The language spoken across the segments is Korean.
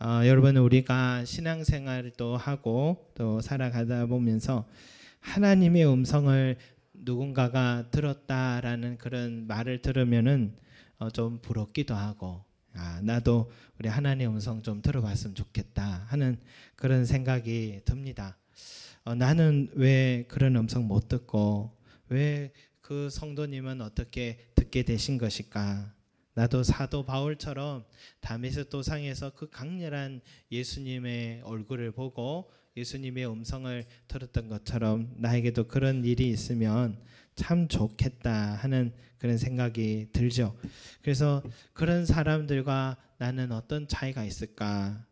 여러분, 우리가 신앙생활도 하고 또 살아가다 보면서 하나님의 음성을 누군가가 들었다라는 그런 말을 들으면은 좀 부럽기도 하고, 나도 우리 하나님의 음성 좀 들어봤으면 좋겠다 하는 그런 생각이 듭니다. 나는 왜 그런 음성 못 듣고 왜 그 성도님은 어떻게 듣게 되신 것일까? 나도 사도 바울처럼 다메섹 도상에서 그 강렬한 예수님의 얼굴을 보고 예수님의 음성을 들었던 것처럼 나에게도 그런 일이 있으면 참 좋겠다 하는 그런 생각이 들죠. 그래서 그런 사람들과 나는 어떤 차이가 있을까?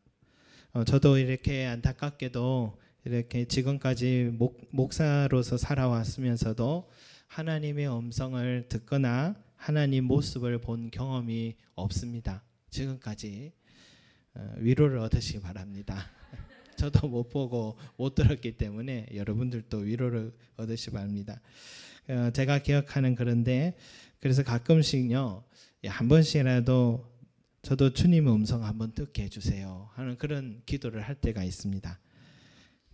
저도 이렇게 안타깝게도 이렇게 지금까지 목사로서 살아왔으면서도 하나님의 음성을 듣거나 하나님 모습을 본 경험이 없습니다. 지금까지. 위로를 얻으시기 바랍니다. 저도 못 보고 못 들었기 때문에 여러분들도 위로를 얻으시기 바랍니다. 제가 기억하는 그런데 그래서 가끔씩요, 한 번씩이라도 저도 주님의 음성 한번 듣게 해주세요 하는 그런 기도를 할 때가 있습니다.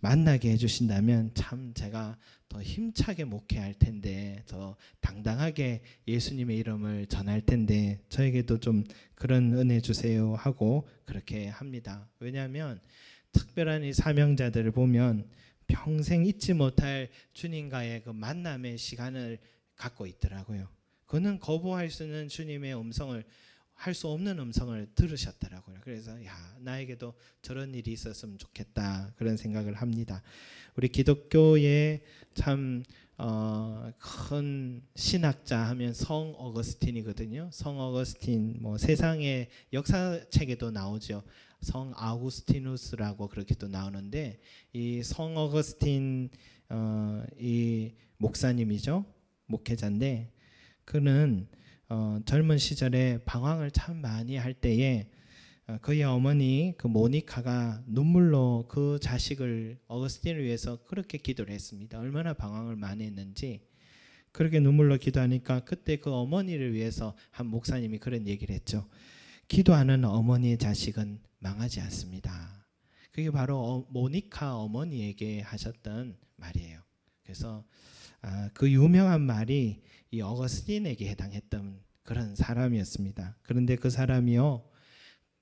만나게 해주신다면 참 제가 더 힘차게 목회할 텐데, 더 당당하게 예수님의 이름을 전할 텐데 저에게도 좀 그런 은혜 주세요 하고 그렇게 합니다. 왜냐하면 특별한 이 사명자들을 보면 평생 잊지 못할 주님과의 그 만남의 시간을 갖고 있더라고요. 그는 거부할 수 있는 주님의 음성을, 할 수 없는 음성을 들으셨더라고요. 그래서 나에게도 저런 일이 있었으면 좋겠다 그런 생각을 합니다. 우리 기독교의 참 큰 신학자 하면 성 어거스틴이거든요. 성 어거스틴, 뭐 세상의 역사책에도 나오죠. 성 아우구스티누스라고 그렇게 또 나오는데, 이 성 어거스틴 이 목사님이죠. 목회자인데 그는 젊은 시절에 방황을 참 많이 할 때에 그의 어머니 그 모니카가 눈물로 그 자식을, 어거스틴을 위해서 그렇게 기도를 했습니다. 얼마나 방황을 많이 했는지 그렇게 눈물로 기도하니까 그때 그 어머니를 위해서 한 목사님이 그런 얘기를 했죠. 기도하는 어머니의 자식은 망하지 않습니다. 그게 바로 모니카 어머니에게 하셨던 말이에요. 그래서 그 유명한 말이 이 어거스틴에게 해당했던 그런 사람이었습니다. 그런데 그 사람이요,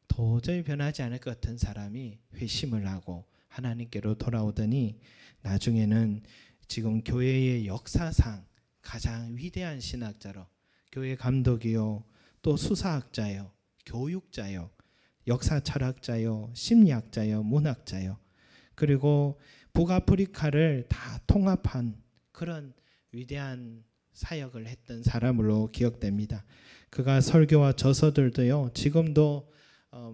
도저히 변하지 않을 것 같은 사람이 회심을 하고 하나님께로 돌아오더니 나중에는 지금 교회의 역사상 가장 위대한 신학자로, 교회 감독이요, 또 수사학자요, 교육자요, 역사 철학자요, 심리학자요, 문학자요, 그리고 북아프리카를 다 통합한 그런 위대한 사역을 했던 사람으로 기억됩니다. 그가 설교와 저서들도요, 지금도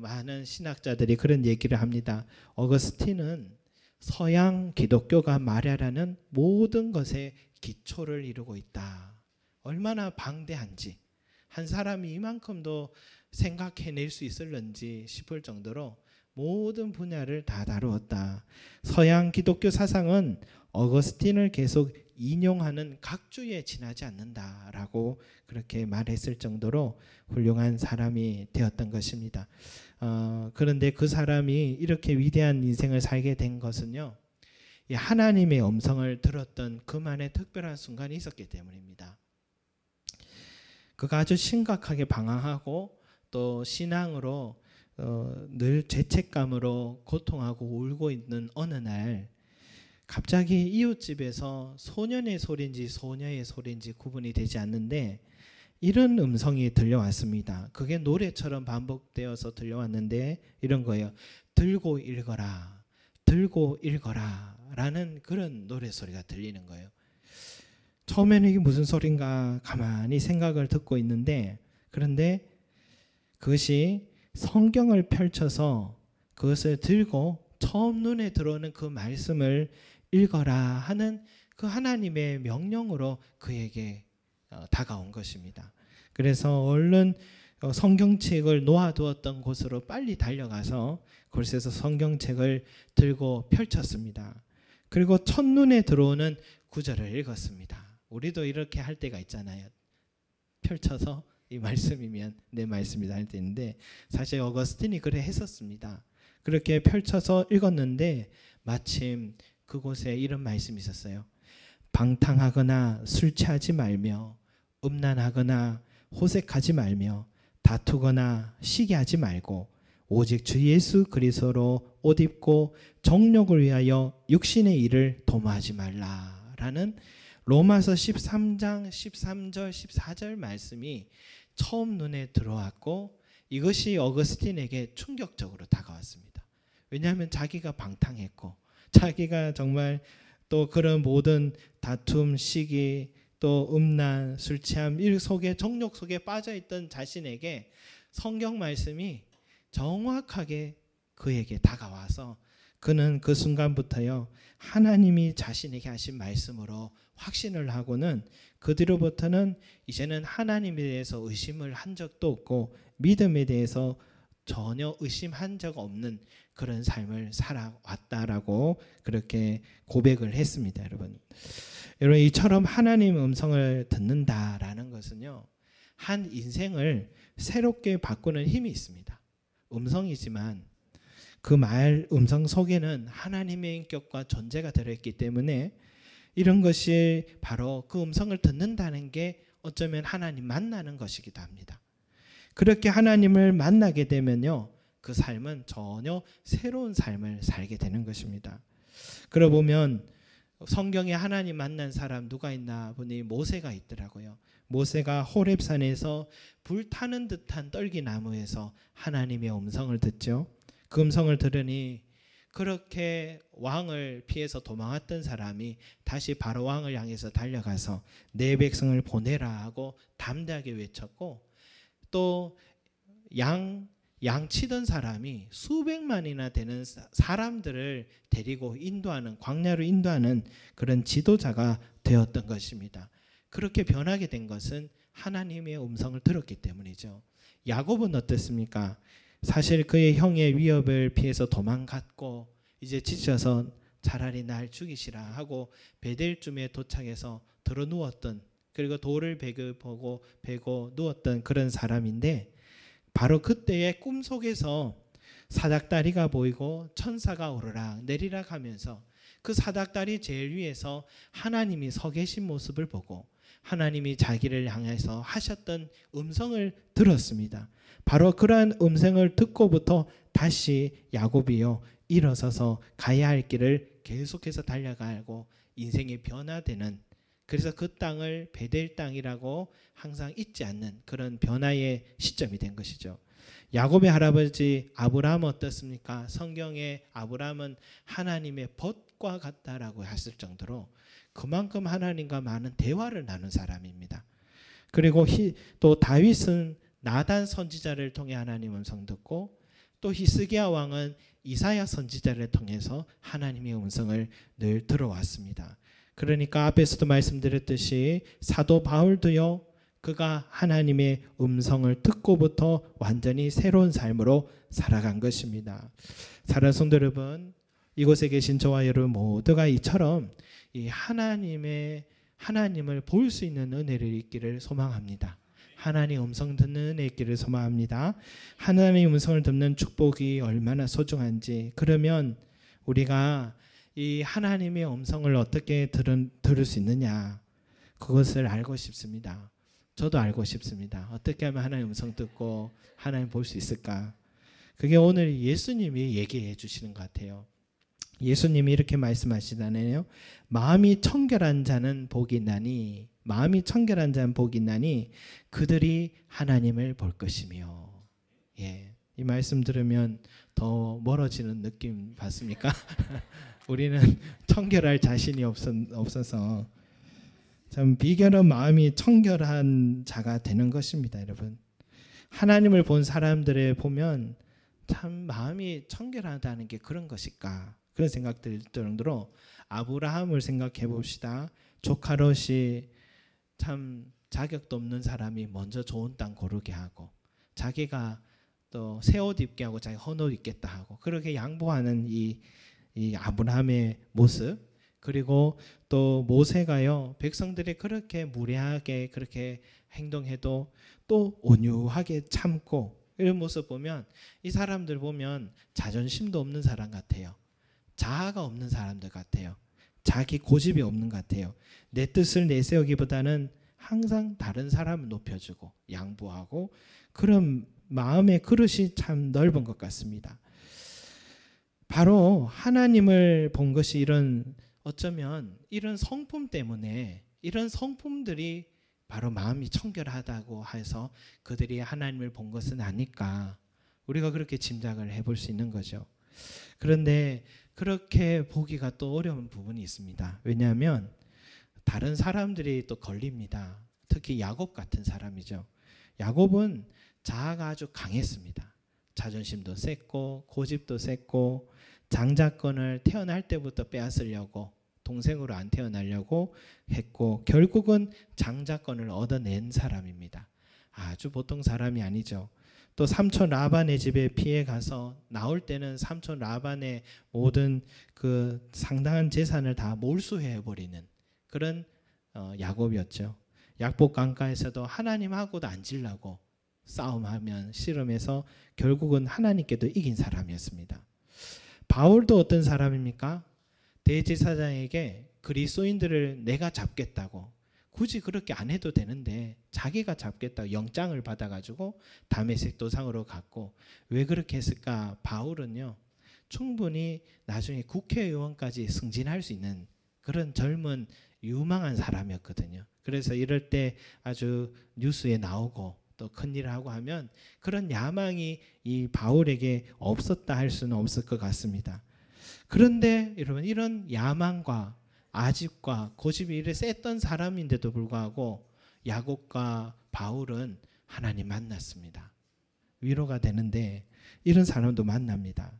많은 신학자들이 그런 얘기를 합니다. 어거스틴은 서양 기독교가 말하라는 모든 것의 기초를 이루고 있다. 얼마나 방대한지, 한 사람이 이만큼도 생각해낼 수 있을런지 싶을 정도로 모든 분야를 다 다루었다. 서양 기독교 사상은 어거스틴을 계속 인용하는 각주에 지나지 않는다라고 그렇게 말했을 정도로 훌륭한 사람이 되었던 것입니다. 그런데 그 사람이 이렇게 위대한 인생을 살게 된 것은요, 이 하나님의 음성을 들었던 그만의 특별한 순간이 있었기 때문입니다. 그가 아주 심각하게 방황하고 또 신앙으로 늘 죄책감으로 고통하고 울고 있는 어느 날 갑자기 이웃집에서 소년의 소리인지 소녀의 소리인지 구분이 되지 않는데 이런 음성이 들려왔습니다. 그게 노래처럼 반복되어서 들려왔는데 이런 거예요. 들고 읽어라, 들고 읽어라 라는 그런 노래소리가 들리는 거예요. 처음에는 이게 무슨 소린가 가만히 생각을 듣고 있는데, 그런데 그것이 성경을 펼쳐서 그것을 들고 처음 눈에 들어오는 그 말씀을 읽어라 하는 그 하나님의 명령으로 그에게 다가온 것입니다. 그래서 얼른 성경책을 놓아두었던 곳으로 빨리 달려가서 그곳에서 성경책을 들고 펼쳤습니다. 그리고 첫눈에 들어오는 구절을 읽었습니다. 우리도 이렇게 할 때가 있잖아요. 펼쳐서 이 말씀이면 내 말씀이다 할 때 있는데, 사실 어거스틴이 그래 했었습니다. 그렇게 펼쳐서 읽었는데 마침 그곳에 이런 말씀이 있었어요. 방탕하거나 술 취하지 말며 음란하거나 호색하지 말며 다투거나 시기하지 말고 오직 주 예수 그리스도로 옷 입고 정욕을 위하여 육신의 일을 도모하지 말라라는 로마서 13장 13절 14절 말씀이 처음 눈에 들어왔고 이것이 어거스틴에게 충격적으로 다가왔습니다. 왜냐하면 자기가 방탕했고 자기가 정말 또 그런 모든 다툼, 시기, 또 음란, 술 취함 이 속에 정욕 속에 빠져있던 자신에게 성경 말씀이 정확하게 그에게 다가와서 그는 그 순간부터요 하나님이 자신에게 하신 말씀으로 확신을 하고는 그 뒤로부터는 이제는 하나님에 대해서 의심을 한 적도 없고 믿음에 대해서 전혀 의심한 적 없는 그런 삶을 살아왔다라고 그렇게 고백을 했습니다. 여러분 이처럼 하나님의 음성을 듣는다라는 것은요 한 인생을 새롭게 바꾸는 힘이 있습니다. 음성이지만 그 말 음성 속에는 하나님의 인격과 존재가 들어있기 때문에 이런 것이 바로 그 음성을 듣는다는 게 어쩌면 하나님 만나는 것이기도 합니다. 그렇게 하나님을 만나게 되면요 그 삶은 전혀 새로운 삶을 살게 되는 것입니다. 그러고 보면 성경에 하나님 만난 사람 누가 있나 보니 모세가 있더라고요. 모세가 호렙산에서 불타는 듯한 떨기나무에서 하나님의 음성을 듣죠. 그 음성을 들으니 그렇게 왕을 피해서 도망했던 사람이 다시 바로 왕을 향해서 달려가서 내 백성을 보내라 하고 담대하게 외쳤고 또 양 치던 사람이 수백만이나 되는 사람들을 데리고 인도하는 광야로 인도하는 그런 지도자가 되었던 것입니다. 그렇게 변하게 된 것은 하나님의 음성을 들었기 때문이죠. 야곱은 어땠습니까? 사실 그의 형의 위협을 피해서 도망갔고 이제 지쳐서 차라리 날 죽이시라 하고 베델쯤에 도착해서 들어 누웠던 그리고 돌을 베고 누웠던 그런 사람인데 바로 그때의 꿈속에서 사닥다리가 보이고 천사가 오르락 내리락 하면서 그 사닥다리 제일 위에서 하나님이 서 계신 모습을 보고 하나님이 자기를 향해서 하셨던 음성을 들었습니다. 바로 그러한 음성을 듣고부터 다시 야곱이요 일어서서 가야 할 길을 계속해서 달려가고 인생이 변화되는 그래서 그 땅을 베델 땅이라고 항상 잊지 않는 그런 변화의 시점이 된 것이죠. 야곱의 할아버지 아브라함은 어떻습니까? 성경에 아브라함은 하나님의 벗과 같다라고 했을 정도로 그만큼 하나님과 많은 대화를 나눈 사람입니다. 그리고 또 다윗은 나단 선지자를 통해 하나님 음성 듣고 또 히스기야 왕은 이사야 선지자를 통해서 하나님의 음성을 늘 들어왔습니다. 그러니까 앞에서도 말씀드렸듯이 사도 바울도요 그가 하나님의 음성을 듣고부터 완전히 새로운 삶으로 살아간 것입니다. 사랑하는 성도 여러분, 이곳에 계신 저와 여러분 모두가 이처럼 이 하나님을 볼 수 있는 은혜를 있기를 소망합니다. 하나님 음성 듣는 은혜 있기를 소망합니다. 하나님의 음성을 듣는 축복이 얼마나 소중한지 그러면 우리가 이 하나님의 음성을 어떻게 들을 수 있느냐 그것을 알고 싶습니다. 저도 알고 싶습니다. 어떻게 하면 하나님의 음성 듣고 하나님 볼 수 있을까? 그게 오늘 예수님이 얘기해 주시는 것 같아요. 예수님이 이렇게 말씀하시다네요. 마음이 청결한 자는 복이 있나니 그들이 하나님을 볼 것이며. 이 말씀 들으면 더 멀어지는 느낌 받습니까? 우리는 청결할 자신이 없어서 참 비결은 마음이 청결한 자가 되는 것입니다, 여러분. 하나님을 본 사람들을 보면 참 마음이 청결하다는 게 그런 것일까? 그런 생각들 정도로 아브라함을 생각해 봅시다. 조카 롯이 참 자격도 없는 사람이 먼저 좋은 땅 고르게 하고 자기가 또 새 옷 입게 하고 자기 헌옷 입겠다 하고 그렇게 양보하는 이 아브라함의 모습 그리고 또 모세가요 백성들이 그렇게 무례하게 그렇게 행동해도 또 온유하게 참고 이런 모습 보면 이 사람들 보면 자존심도 없는 사람 같아요. 자아가 없는 사람들 같아요. 자기 고집이 없는 것 같아요. 내 뜻을 내세우기보다는 항상 다른 사람을 높여주고 양보하고 그런 마음의 그릇이 참 넓은 것 같습니다. 바로 하나님을 본 것이 이런 어쩌면 이런 성품 때문에 이런 성품들이 바로 마음이 청결하다고 해서 그들이 하나님을 본 것은 아닐까 우리가 그렇게 짐작을 해볼 수 있는 거죠. 그런데 그렇게 보기가 또 어려운 부분이 있습니다. 왜냐하면 다른 사람들이 또 걸립니다. 특히 야곱 같은 사람이죠. 야곱은 자아가 아주 강했습니다. 자존심도 셌고 고집도 셌고 장자권을 태어날 때부터 빼앗으려고 동생으로 안 태어나려고 했고 결국은 장자권을 얻어낸 사람입니다. 아주 보통 사람이 아니죠. 또 삼촌 라반의 집에 피해 가서 나올 때는 삼촌 라반의 모든 그 상당한 재산을 다 몰수해 버리는 그런 야곱이었죠. 약복 강가에서도 하나님하고도 앉으려고 싸움하면 씨름해서 결국은 하나님께도 이긴 사람이었습니다. 바울도 어떤 사람입니까? 대제사장에게 그리스도인들을 내가 잡겠다고 굳이 그렇게 안 해도 되는데 자기가 잡겠다고 영장을 받아가지고 다메섹 도상으로 갔고 왜 그렇게 했을까? 바울은요 충분히 나중에 국회의원까지 승진할 수 있는 그런 젊은 유망한 사람이었거든요. 그래서 이럴 때 아주 뉴스에 나오고 또 큰일을 하고 하면 그런 야망이 이 바울에게 없었다 할 수는 없을 것 같습니다. 그런데 여러분 이런 야망과 아집과 고집이 이래 셌던 사람인데도 불구하고 야곱과 바울은 하나님 만났습니다. 위로가 되는데 이런 사람도 만납니다.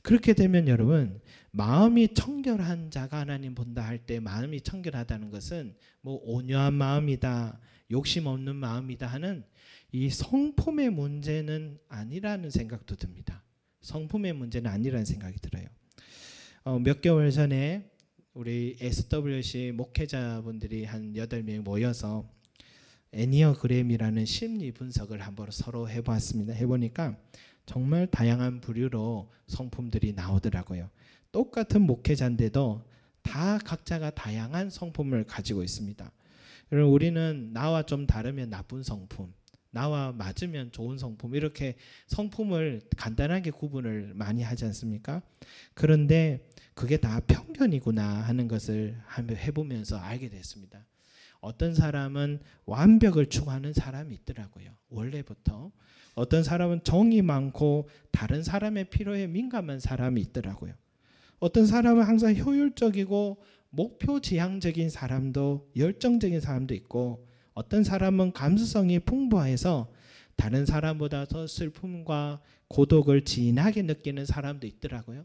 그렇게 되면 여러분 마음이 청결한 자가 하나님 본다 할 때 마음이 청결하다는 것은 뭐 온유한 마음이다 욕심 없는 마음이다 하는 이 성품의 문제는 아니라는 생각도 듭니다. 성품의 문제는 아니라는 생각이 들어요. 몇 개월 전에 우리 SWC 목회자분들이 한 8명 모여서 애니어그램이라는 심리 분석을 한번 서로 해봤습니다. 해보니까 정말 다양한 부류로 성품들이 나오더라고요. 똑같은 목회자인데도 다 각자가 다양한 성품을 가지고 있습니다. 그럼 우리는 나와 좀 다르면 나쁜 성품, 나와 맞으면 좋은 성품 이렇게 성품을 간단하게 구분을 많이 하지 않습니까? 그런데 그게 다 편견이구나 하는 것을 해보면서 알게 됐습니다. 어떤 사람은 완벽을 추구하는 사람이 있더라고요. 원래부터. 어떤 사람은 정이 많고 다른 사람의 필요에 민감한 사람이 있더라고요. 어떤 사람은 항상 효율적이고 목표 지향적인 사람도 열정적인 사람도 있고 어떤 사람은 감수성이 풍부해서 다른 사람보다 더 슬픔과 고독을 진하게 느끼는 사람도 있더라고요.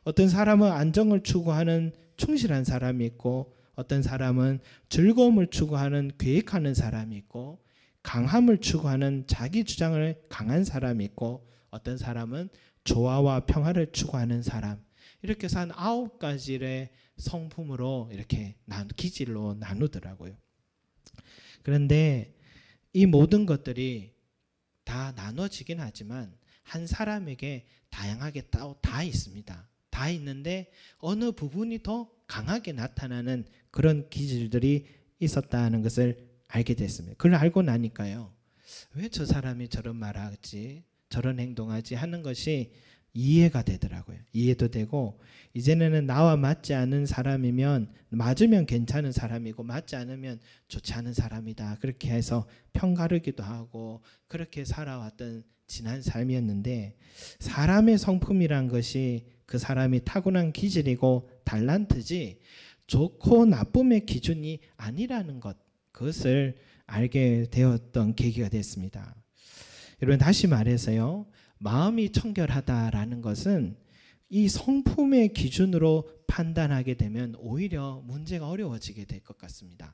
어떤 사람은 안정을 추구하는 충실한 사람이 있고 어떤 사람은 즐거움을 추구하는 계획하는 사람이 있고 강함을 추구하는 자기 주장을 강한 사람이 있고 어떤 사람은 조화와 평화를 추구하는 사람 이렇게 해서 한 9가지의 성품으로 이렇게 기질로 나누더라고요. 그런데 이 모든 것들이 다 나눠지긴 하지만 한 사람에게 다양하게 다 있습니다. 다 있는데 어느 부분이 더 강하게 나타나는 그런 기질들이 있었다는 것을 알게 됐습니다. 그걸 알고 나니까요. 왜 저 사람이 저런 말하지 저런 행동하지 하는 것이 이해가 되더라고요. 이해도 되고 이제는 나와 맞지 않은 사람이면 맞으면 괜찮은 사람이고 맞지 않으면 좋지 않은 사람이다. 그렇게 해서 편가르기도 하고 그렇게 살아왔던 지난 삶이었는데 사람의 성품이란 것이 그 사람이 타고난 기질이고 달란트지 좋고 나쁨의 기준이 아니라는 것 그것을 알게 되었던 계기가 됐습니다. 여러분 다시 말해서요. 마음이 청결하다라는 것은 이 성품의 기준으로 판단하게 되면 오히려 문제가 어려워지게 될 것 같습니다.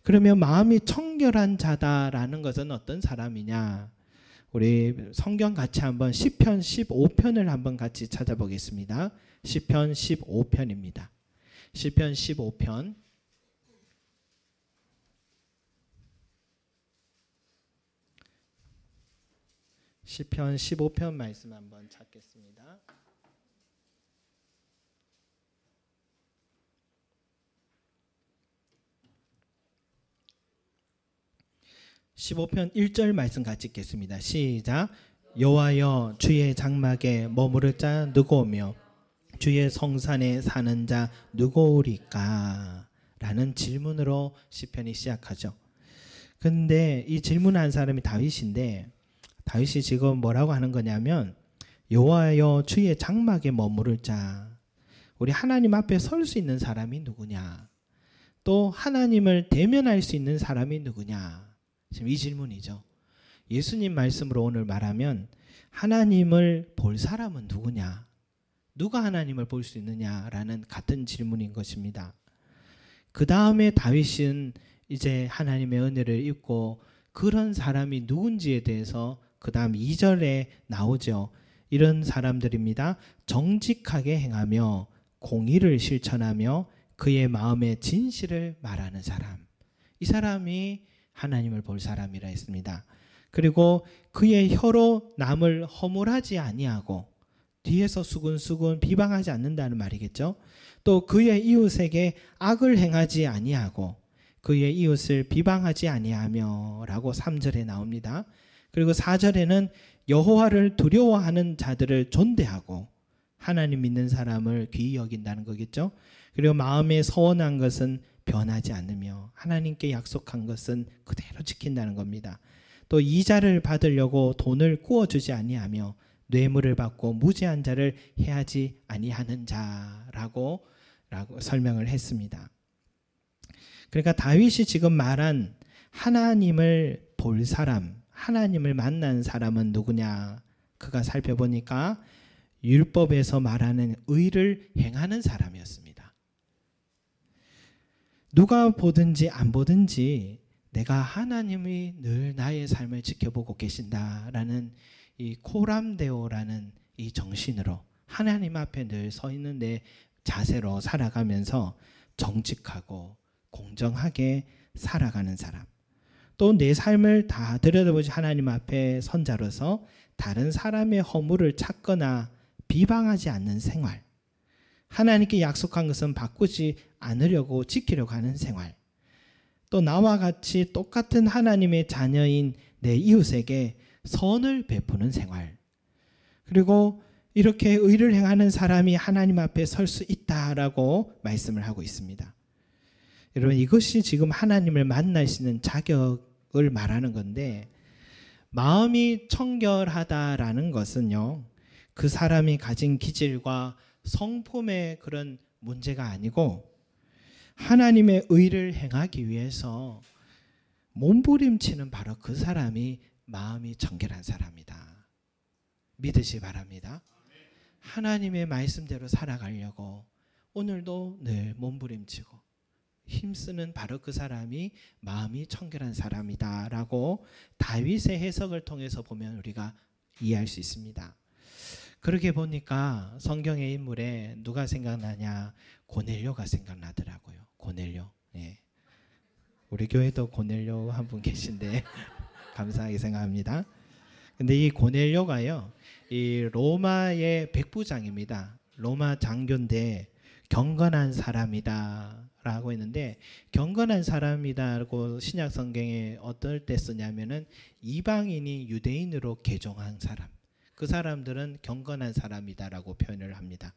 그러면 마음이 청결한 자다라는 것은 어떤 사람이냐? 우리 성경 같이 한번 시편 15편을 한번 같이 찾아보겠습니다. 시편 15편입니다. 시편 15편 시편 15편 말씀 한번 찾겠습니다. (15편) 1절 말씀 같이 읽겠습니다. 시작. 여호와여, 주의 장막에 머무를 자 누구오며 주의 성산에 사는 자 누구오리까? 라는 질문으로 시편이 시작하죠. 근데 이 질문한 사람이 다윗인데, 다윗이 지금 뭐라고 하는 거냐면, 여호와여, 주의 장막에 머무를 자, 우리 하나님 앞에 설 수 있는 사람이 누구냐, 또 하나님을 대면할 수 있는 사람이 누구냐, 지금 이 질문이죠. 예수님 말씀으로 오늘 말하면 하나님을 볼 사람은 누구냐, 누가 하나님을 볼 수 있느냐라는 같은 질문인 것입니다. 그 다음에 다윗은 이제 하나님의 은혜를 입고 그런 사람이 누군지에 대해서 그 다음 2절에 나오죠. 이런 사람들입니다. 정직하게 행하며 공의를 실천하며 그의 마음의 진실을 말하는 사람. 이 사람이 하나님을 볼 사람이라 했습니다. 그리고 그의 혀로 남을 허물하지 아니하고, 뒤에서 수군수군 비방하지 않는다는 말이겠죠. 또 그의 이웃에게 악을 행하지 아니하고 그의 이웃을 비방하지 아니하며 라고 3절에 나옵니다. 그리고 4절에는 여호와를 두려워하는 자들을 존대하고, 하나님 믿는 사람을 귀히 여긴다는 거겠죠. 그리고 마음에 서원한 것은 변하지 않으며 하나님께 약속한 것은 그대로 지킨다는 겁니다. 또 이자를 받으려고 돈을 꾸어주지 아니하며 뇌물을 받고 무죄한 자를 해하지 아니하는 자라고 설명을 했습니다. 그러니까 다윗이 지금 말한 하나님을 볼 사람, 하나님을 만난 사람은 누구냐? 그가 살펴보니까 율법에서 말하는 의를 행하는 사람이었습니다. 누가 보든지 안 보든지 내가 하나님이 늘 나의 삶을 지켜보고 계신다라는 이 코람데오라는 이 정신으로 하나님 앞에 늘 서 있는 내 자세로 살아가면서 정직하고 공정하게 살아가는 사람, 또 내 삶을 다 들여다보지 하나님 앞에 선 자로서 다른 사람의 허물을 찾거나 비방하지 않는 생활, 하나님께 약속한 것은 바꾸지 않으려고 지키려고 하는 생활, 또 나와 같이 똑같은 하나님의 자녀인 내 이웃에게 선을 베푸는 생활, 그리고 이렇게 의를 행하는 사람이 하나님 앞에 설 수 있다라고 말씀을 하고 있습니다. 여러분, 이것이 지금 하나님을 만날 수 있는 자격을 말하는 건데, 마음이 청결하다라는 것은요, 그 사람이 가진 기질과 성품의 그런 문제가 아니고 하나님의 의를 행하기 위해서 몸부림치는 바로 그 사람이 마음이 청결한 사람이다. 믿으시 바랍니다. 하나님의 말씀대로 살아가려고 오늘도 늘 몸부림치고 힘쓰는 바로 그 사람이 마음이 청결한 사람이다라고 다윗의 해석을 통해서 보면 우리가 이해할 수 있습니다. 그렇게 보니까 성경의 인물에 누가 생각나냐? 고넬료가 생각나더라고요. 고넬료. 예. 우리 교회도 고넬료 한 분 계신데 감사하게 생각합니다. 근데 이 고넬료가요, 이 로마의 백부장입니다. 로마 장교인데 경건한 사람이다라고 했는데, 경건한 사람이다라고 신약 성경에 어떨 때 쓰냐면은 이방인이 유대인으로 개종한 사람, 그 사람들은 경건한 사람이다라고 표현을 합니다.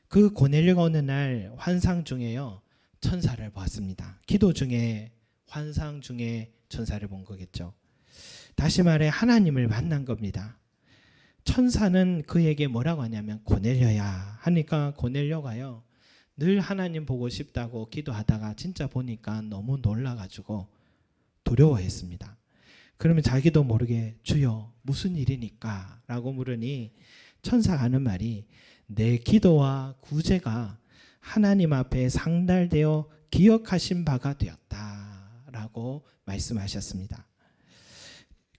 그 고넬료가 어느 날 환상 중에요, 천사를 보았습니다. 기도 중에 환상 중에 천사를 본 거겠죠. 다시 말해 하나님을 만난 겁니다. 천사는 그에게 뭐라고 하냐면 고넬료야 하니까, 고넬료가요 늘 하나님 보고 싶다고 기도하다가 진짜 보니까 너무 놀라가지고 두려워했습니다. 그러면 자기도 모르게 주여 무슨 일이니까 라고 물으니 천사가 하는 말이, 내 기도와 구제가 하나님 앞에 상달되어 기억하신 바가 되었다 라고 말씀하셨습니다.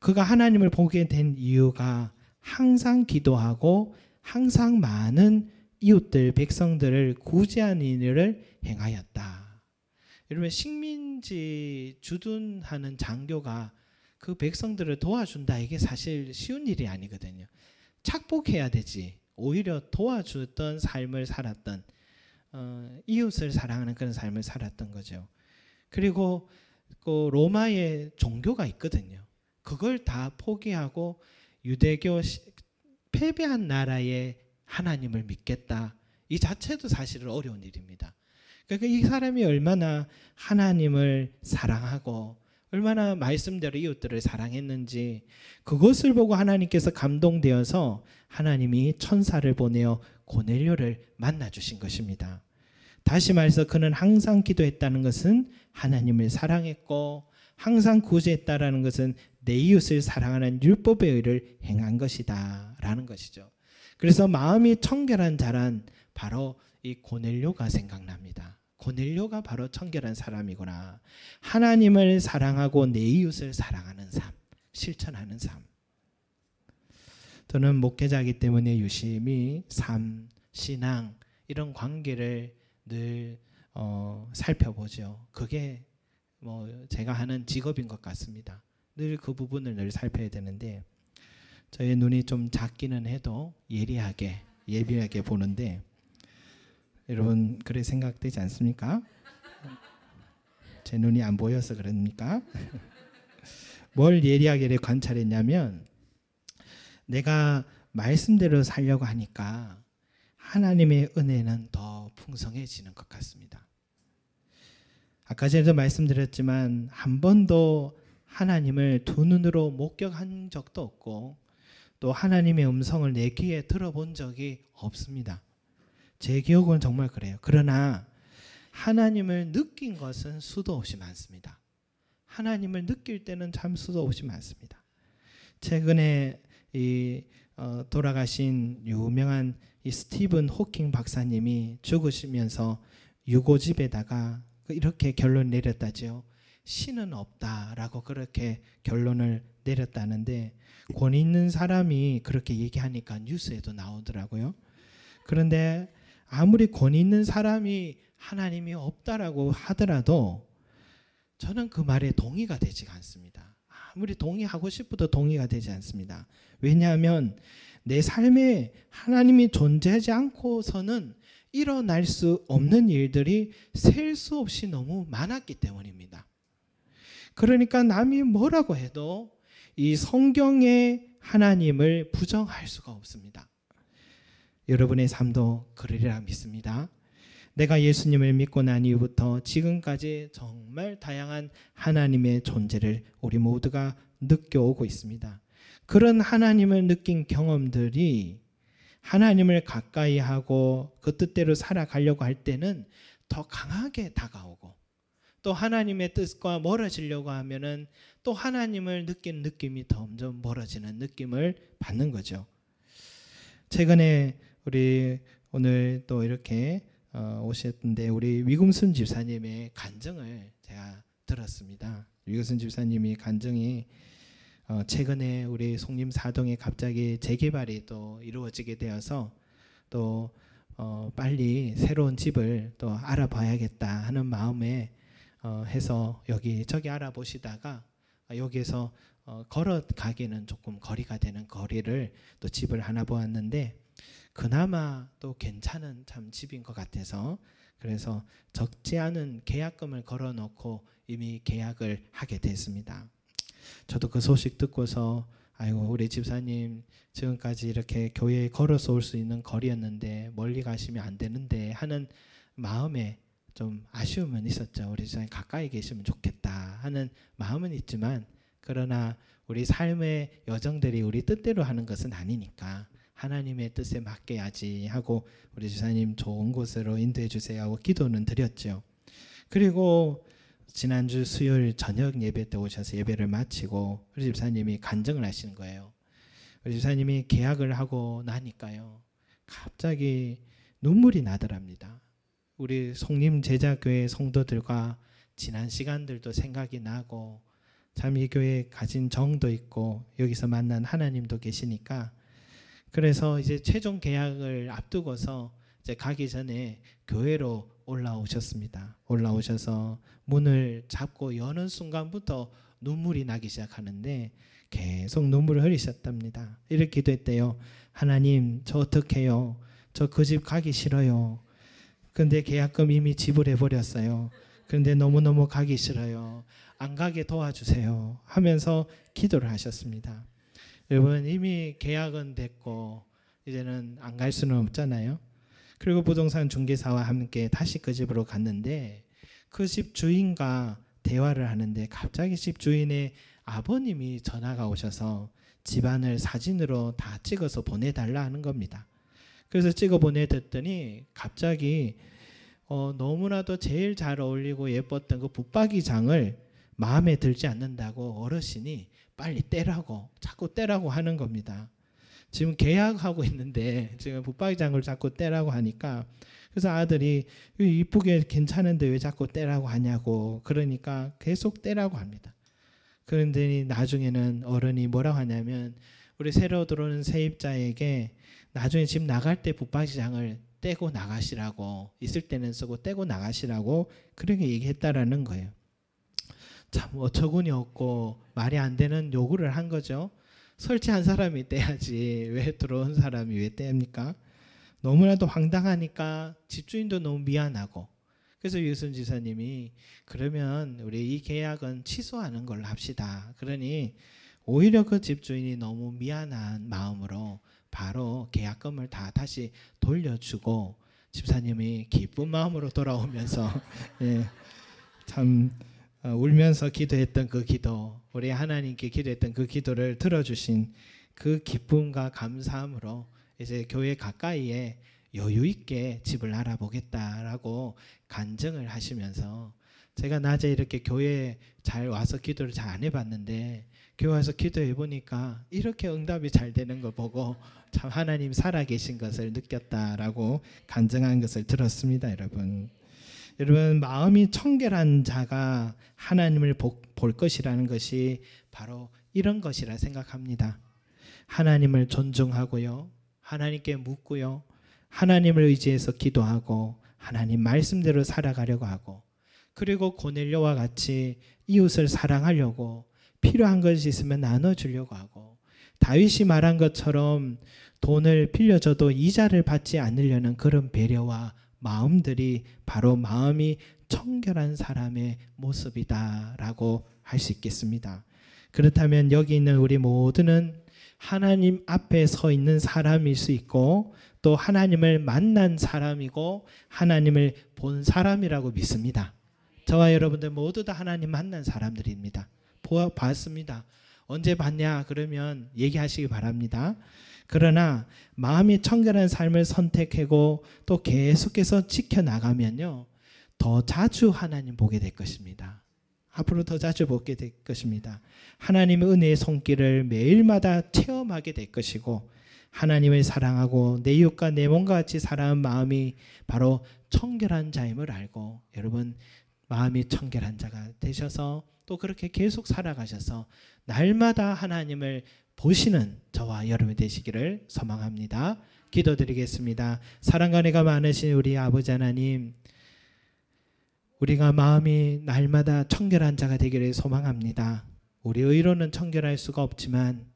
그가 하나님을 보게 된 이유가 항상 기도하고 항상 많은 이웃들 백성들을 구제하는 일을 행하였다. 여러분, 식민지 주둔하는 장교가 그 백성들을 도와준다, 이게 사실 쉬운 일이 아니거든요. 착복해야 되지. 오히려 도와주던 삶을 살았던, 이웃을 사랑하는 그런 삶을 살았던 거죠. 그리고 그 로마의 종교가 있거든요. 그걸 다 포기하고 유대교 패배한 나라의 하나님을 믿겠다, 이 자체도 사실은 어려운 일입니다. 그러니까 이 사람이 얼마나 하나님을 사랑하고 얼마나 말씀대로 이웃들을 사랑했는지, 그것을 보고 하나님께서 감동되어서 하나님이 천사를 보내어 고넬료를 만나주신 것입니다. 다시 말해서 그는 항상 기도했다는 것은 하나님을 사랑했고, 항상 구제했다라는 것은 내 이웃을 사랑하는 율법의 의를 행한 것이다 라는 것이죠. 그래서 마음이 청결한 자란 바로 이 고넬료가 생각납니다. 고넬료가 바로 청결한 사람이구나. 하나님을 사랑하고 내 이웃을 사랑하는 삶, 실천하는 삶. 저는 목회자이기 때문에 유심히 삶, 신앙 이런 관계를 늘 살펴보죠. 그게 뭐 제가 하는 직업인 것 같습니다. 늘 그 부분을 늘 살펴야 되는데, 저의 눈이 좀 작기는 해도 예리하게 예비하게 보는데, 여러분 그래 생각되지 않습니까? 제 눈이 안 보여서 그럽니까? 뭘 예리하게 관찰했냐면, 내가 말씀대로 살려고 하니까 하나님의 은혜는 더 풍성해지는 것 같습니다. 아까 전에도 말씀드렸지만 한 번도 하나님을 두 눈으로 목격한 적도 없고, 또 하나님의 음성을 내 귀에 들어본 적이 없습니다. 제 기억은 정말 그래요. 그러나 하나님을 느낀 것은 수도 없이 많습니다. 하나님을 느낄 때는 참 수도 없이 많습니다. 최근에 돌아가신 유명한 이 스티븐 호킹 박사님이 죽으시면서 유고집에다가 이렇게 결론 내렸다죠. 신은 없다라고 그렇게 결론을 내렸다는데, 권위 있는 사람이 그렇게 얘기하니까 뉴스에도 나오더라고요. 그런데 아무리 권위 있는 사람이 하나님이 없다라고 하더라도 저는 그 말에 동의가 되지가 않습니다. 아무리 동의하고 싶어도 동의가 되지 않습니다. 왜냐하면 내 삶에 하나님이 존재하지 않고서는 일어날 수 없는 일들이 셀 수 없이 너무 많았기 때문입니다. 그러니까 남이 뭐라고 해도 이 성경의 하나님을 부정할 수가 없습니다. 여러분의 삶도 그러리라 믿습니다. 내가 예수님을 믿고 난 이후부터 지금까지 정말 다양한 하나님의 존재를 우리 모두가 느껴오고 있습니다. 그런 하나님을 느낀 경험들이 하나님을 가까이 하고 그 뜻대로 살아가려고 할 때는 더 강하게 다가오고, 또 하나님의 뜻과 멀어지려고 하면은 또 하나님을 느끼는 느낌이 점점 멀어지는 느낌을 받는 거죠. 최근에 우리 오늘 또 이렇게 오셨는데, 우리 위금순 집사님의 간증을 제가 들었습니다. 위금순 집사님이 간증이 최근에 우리 송림 사동에 갑자기 재개발이 또 이루어지게 되어서 또 빨리 새로운 집을 또 알아봐야겠다 하는 마음에 해서 여기저기 알아보시다가 여기에서 걸어가기는 조금 거리가 되는 거리를 또 집을 하나 보았는데, 그나마 또 괜찮은 참 집인 것 같아서, 그래서 적지 않은 계약금을 걸어놓고 이미 계약을 하게 됐습니다. 저도 그 소식 듣고서 아이고, 우리 집사님 지금까지 이렇게 교회에 걸어서 올 수 있는 거리였는데 멀리 가시면 안 되는데 하는 마음에 좀 아쉬움은 있었죠. 우리 집사님 가까이 계시면 좋겠다 하는 마음은 있지만, 그러나 우리 삶의 여정들이 우리 뜻대로 하는 것은 아니니까 하나님의 뜻에 맡겨야지 하고 우리 집사님 좋은 곳으로 인도해 주세요 하고 기도는 드렸죠. 그리고 지난주 수요일 저녁 예배 때 오셔서 예배를 마치고 우리 집사님이 간증을 하시는 거예요. 우리 집사님이 계약을 하고 나니까요, 갑자기 눈물이 나더랍니다. 우리 송림 제자교회 성도들과 지난 시간들도 생각이 나고, 참 이 교회에 가진 정도 있고 여기서 만난 하나님도 계시니까, 그래서 이제 최종 계약을 앞두고서 이제 가기 전에 교회로 올라오셨습니다. 올라오셔서 문을 잡고 여는 순간부터 눈물이 나기 시작하는데 계속 눈물을 흘리셨답니다. 이렇게 기도했대요. 하나님, 저 어떡해요? 저 그 집 가기 싫어요. 근데 계약금 이미 지불해버렸어요. 그런데 너무너무 가기 싫어요. 안 가게 도와주세요 하면서 기도를 하셨습니다. 여러분, 이미 계약은 됐고 이제는 안 갈 수는 없잖아요. 그리고 부동산 중개사와 함께 다시 그 집으로 갔는데 그 집 주인과 대화를 하는데 갑자기 집 주인의 아버님이 전화가 오셔서 집안을 사진으로 다 찍어서 보내달라 하는 겁니다. 그래서 찍어 보내줬더니 갑자기 너무나도 제일 잘 어울리고 예뻤던 그 붙박이장을 마음에 들지 않는다고 어르신이 빨리 떼라고, 자꾸 떼라고 하는 겁니다. 지금 계약하고 있는데 지금 붙박이장을 자꾸 떼라고 하니까, 그래서 아들이 이쁘게 괜찮은데 왜 자꾸 떼라고 하냐고, 그러니까 계속 떼라고 합니다. 그런데 나중에는 어른이 뭐라고 하냐면, 우리 새로 들어오는 세입자에게 나중에 집 나갈 때 붙박이장을 떼고 나가시라고, 있을 때는 쓰고 떼고 나가시라고 그렇게 얘기했다라는 거예요. 참 어처구니 없고 말이 안 되는 요구를 한 거죠. 설치한 사람이 떼야지 왜 들어온 사람이 왜 떼입니까? 너무나도 황당하니까 집주인도 너무 미안하고, 그래서 유순 지사님이 그러면 우리 이 계약은 취소하는 걸로 합시다. 그러니 오히려 그 집주인이 너무 미안한 마음으로 바로 계약금을 다 다시 돌려주고 집사님이 기쁜 마음으로 돌아오면서 예, 참 울면서 기도했던 그 기도, 우리 하나님께 기도했던 그 기도를 들어주신 그 기쁨과 감사함으로 이제 교회 가까이에 여유 있게 집을 알아보겠다라고 간증을 하시면서, 제가 낮에 이렇게 교회 잘 와서 기도를 잘 안 해봤는데 교회 와서 기도해 보니까 이렇게 응답이 잘 되는 거 보고 참 하나님 살아계신 것을 느꼈다라고 간증한 것을 들었습니다. 여러분, 마음이 청결한 자가 하나님을 볼 것이라는 것이 바로 이런 것이라 생각합니다. 하나님을 존중하고요, 하나님께 묻고요, 하나님을 의지해서 기도하고 하나님 말씀대로 살아가려고 하고, 그리고 고넬료와 같이 이웃을 사랑하려고, 필요한 것이 있으면 나눠주려고 하고, 다윗이 말한 것처럼 돈을 빌려줘도 이자를 받지 않으려는 그런 배려와 마음들이 바로 마음이 청결한 사람의 모습이다라고 할 수 있겠습니다. 그렇다면 여기 있는 우리 모두는 하나님 앞에 서 있는 사람일 수 있고, 또 하나님을 만난 사람이고 하나님을 본 사람이라고 믿습니다. 저와 여러분들 모두 다 하나님 만난 사람들입니다. 봤습니다. 언제 봤냐 그러면 얘기하시기 바랍니다. 그러나 마음이 청결한 삶을 선택하고 또 계속해서 지켜나가면요, 더 자주 하나님 보게 될 것입니다. 앞으로 더 자주 보게 될 것입니다. 하나님의 은혜의 손길을 매일마다 체험하게 될 것이고, 하나님을 사랑하고 내 이웃과 내 몸과 같이 살아가는 마음이 바로 청결한 자임을 알고, 여러분 마음이 청결한 자가 되셔서 또 그렇게 계속 살아가셔서 날마다 하나님을 보시는 저와 여러분이 되시기를 소망합니다. 기도드리겠습니다. 사랑과 은혜가 많으신 우리 아버지 하나님, 우리가 마음이 날마다 청결한 자가 되기를 소망합니다. 우리 의로는 청결할 수가 없지만,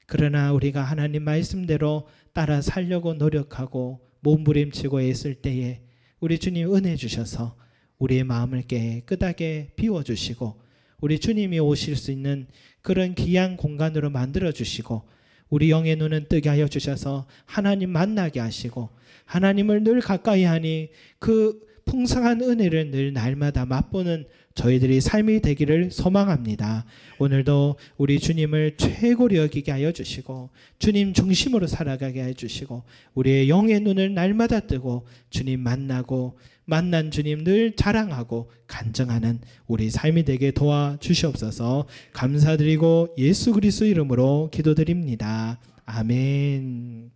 그러나 우리가 하나님 말씀대로 따라 살려고 노력하고 몸부림치고 애쓸 때에 우리 주님 은혜 주셔서 우리의 마음을 깨끗하게 비워주시고, 우리 주님이 오실 수 있는 그런 귀한 공간으로 만들어 주시고, 우리 영의 눈은 뜨게 하여 주셔서 하나님 만나게 하시고, 하나님을 늘 가까이 하니 그 풍성한 은혜를 늘 날마다 맛보는 저희들이 삶이 되기를 소망합니다. 오늘도 우리 주님을 최고로 여기게 하여 주시고, 주님 중심으로 살아가게 하여 주시고, 우리의 영의 눈을 날마다 뜨고 주님 만나고, 만난 주님 늘 자랑하고 간증하는 우리 삶이 되게 도와주시옵소서. 감사드리고 예수 그리스도 이름으로 기도드립니다. 아멘.